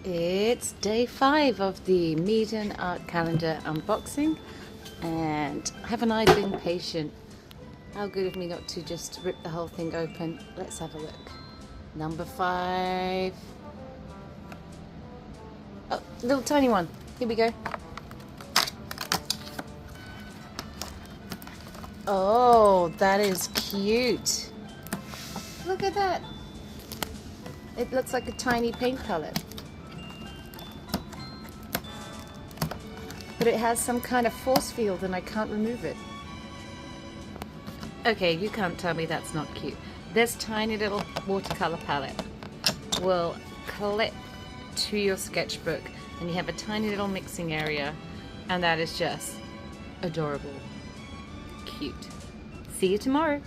It's day 5 of the Meaden Art Calendar unboxing, and haven't I been patient? How good of me not to just rip the whole thing open. Let's have a look. Number 5. Oh, little tiny one. Here we go. Oh, that is cute. Look at that. It looks like a tiny paint palette. But it has some kind of force field and I can't remove it. Okay, you can't tell me that's not cute. This tiny little watercolor palette will clip to your sketchbook and you have a tiny little mixing area, and that is just adorable. Cute. See you tomorrow.